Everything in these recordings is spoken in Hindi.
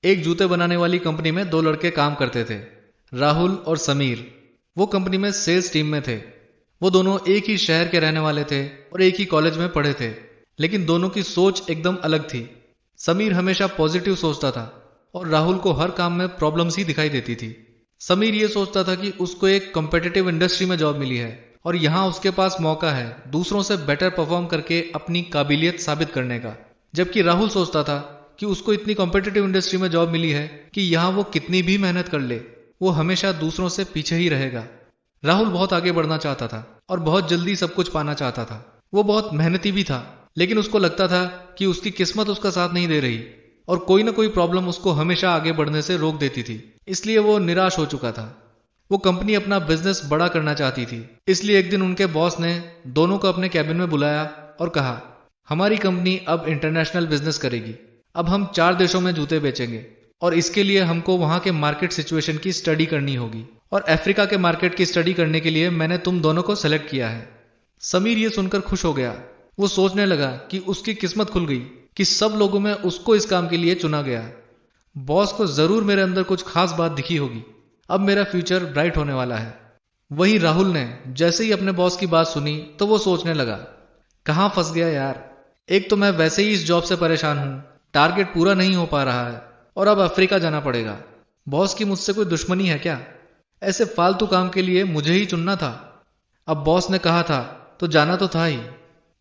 एक जूते बनाने वाली कंपनी में दो लड़के काम करते थे, राहुल और समीर। वो कंपनी में सेल्स टीम में थे। वो दोनों एक ही शहर के रहने वाले थे और एक ही कॉलेज में पढ़े थे, लेकिन दोनों की सोच एकदम अलग थी। समीर हमेशा पॉजिटिव सोचता था और राहुल को हर काम में प्रॉब्लम्स ही दिखाई देती थी। समीर ये सोचता था कि उसको एक कॉम्पिटिटिव इंडस्ट्री में जॉब मिली है और यहाँ उसके पास मौका है दूसरों से बेटर परफॉर्म करके अपनी काबिलियत साबित करने का। जबकि राहुल सोचता था कि उसको इतनी कॉम्पिटिटिव इंडस्ट्री में जॉब मिली है कि यहाँ वो कितनी भी मेहनत कर ले, वो हमेशा दूसरों से पीछे ही रहेगा। राहुल बहुत आगे बढ़ना चाहता था और बहुत जल्दी सब कुछ पाना चाहता था। वो बहुत मेहनती भी था, लेकिन उसको लगता था कि उसकी किस्मत उसका साथ नहीं दे रही और कोई ना कोई प्रॉब्लम उसको हमेशा आगे बढ़ने से रोक देती थी। इसलिए वो निराश हो चुका था। वो कंपनी अपना बिजनेस बड़ा करना चाहती थी। इसलिए एक दिन उनके बॉस ने दोनों को अपने कैबिन में बुलाया और कहा, हमारी कंपनी अब इंटरनेशनल बिजनेस करेगी। अब हम 4 देशों में जूते बेचेंगे और इसके लिए हमको वहां के मार्केट सिचुएशन की स्टडी करनी होगी और अफ्रीका के मार्केट की स्टडी करने के लिए मैंने तुम दोनों को सेलेक्ट किया है। समीर ये सुनकर खुश हो गया। वो सोचने लगा कि उसकी किस्मत खुल गई कि सब लोगों में उसको इस काम के लिए चुना गया। बॉस को जरूर मेरे अंदर कुछ खास बात दिखी होगी, अब मेरा फ्यूचर ब्राइट होने वाला है। वहीं राहुल ने जैसे ही अपने बॉस की बात सुनी तो वो सोचने लगा, कहां फंस गया यार। एक तो मैं वैसे ही इस जॉब से परेशान हूं, टारगेट पूरा नहीं हो पा रहा है और अब अफ्रीका जाना पड़ेगा। बॉस की मुझसे कोई दुश्मनी है क्या? ऐसे फालतू काम के लिए मुझे ही चुनना था। अब बॉस ने कहा था तो जाना तो था ही।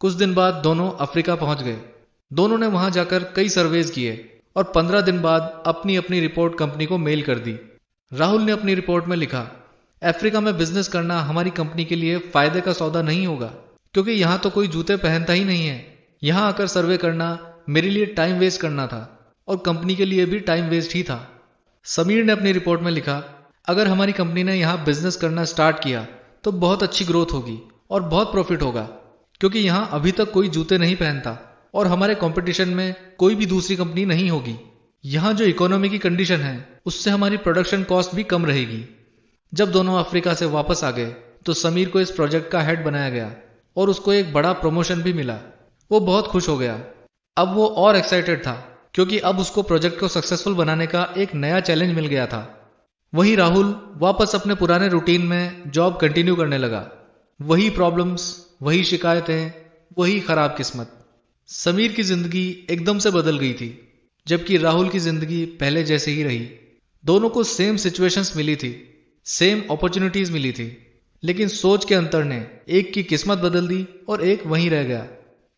कुछ दिन बाद दोनों अफ्रीका पहुंच गए। दोनों ने वहां जाकर कई सर्वेज किए और 15 दिन बाद अपनी अपनी रिपोर्ट कंपनी को मेल कर दी। राहुल ने अपनी रिपोर्ट में लिखा, अफ्रीका में बिजनेस करना हमारी कंपनी के लिए फायदे का सौदा नहीं होगा, क्योंकि यहां तो कोई जूते पहनता ही नहीं है। यहां आकर सर्वे करना मेरे लिए टाइम वेस्ट करना था और कंपनी के लिए भी टाइम वेस्ट ही था। समीर ने अपनी रिपोर्ट में लिखा, अगर हमारी कंपनी ने यहाँ बिजनेस करना स्टार्ट किया तो बहुत अच्छी ग्रोथ होगी और बहुत प्रॉफिट होगा, क्योंकि यहाँ अभी तक कोई जूते नहीं पहनता और हमारे कंपटीशन में कोई भी दूसरी कंपनी नहीं होगी। यहाँ जो इकोनॉमी की कंडीशन है उससे हमारी प्रोडक्शन कॉस्ट भी कम रहेगी। जब दोनों अफ्रीका से वापस आ गए तो समीर को इस प्रोजेक्ट का हेड बनाया गया और उसको एक बड़ा प्रमोशन भी मिला। वो बहुत खुश हो गया। अब वो और एक्साइटेड था क्योंकि अब उसको प्रोजेक्ट को सक्सेसफुल बनाने का एक नया चैलेंज मिल गया था। वहीं राहुल वापस अपने पुराने रूटीन में जॉब कंटिन्यू करने लगा। वही प्रॉब्लम्स, वही शिकायतें, वही खराब किस्मत। समीर की जिंदगी एकदम से बदल गई थी, जबकि राहुल की जिंदगी पहले जैसे ही रही। दोनों को सेम सिचुएशंस मिली थी, सेम अपॉर्चुनिटीज मिली थी, लेकिन सोच के अंतर ने एक की किस्मत बदल दी और एक वहीं रह गया।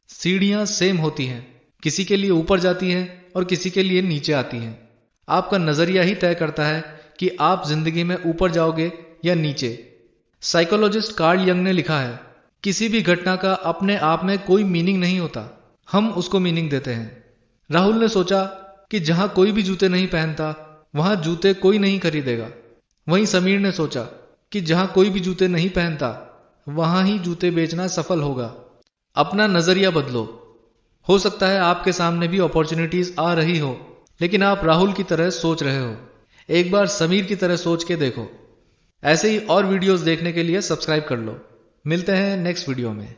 सीढ़ियां सेम होती हैं, किसी के लिए ऊपर जाती हैं और किसी के लिए नीचे आती हैं। आपका नजरिया ही तय करता है कि आप जिंदगी में ऊपर जाओगे या नीचे। साइकोलॉजिस्ट कार्ल यंग ने लिखा है, किसी भी घटना का अपने आप में कोई मीनिंग नहीं होता, हम उसको मीनिंग देते हैं। राहुल ने सोचा कि जहां कोई भी जूते नहीं पहनता वहां जूते कोई नहीं खरीदेगा। वहीं समीर ने सोचा कि जहां कोई भी जूते नहीं पहनता वहां ही जूते बेचना सफल होगा। अपना नजरिया बदलो। हो सकता है आपके सामने भी अपॉर्चुनिटीज आ रही हो, लेकिन आप राहुल की तरह सोच रहे हो। एक बार समीर की तरह सोच के देखो। ऐसे ही और वीडियोस देखने के लिए सब्सक्राइब कर लो। मिलते हैं नेक्स्ट वीडियो में।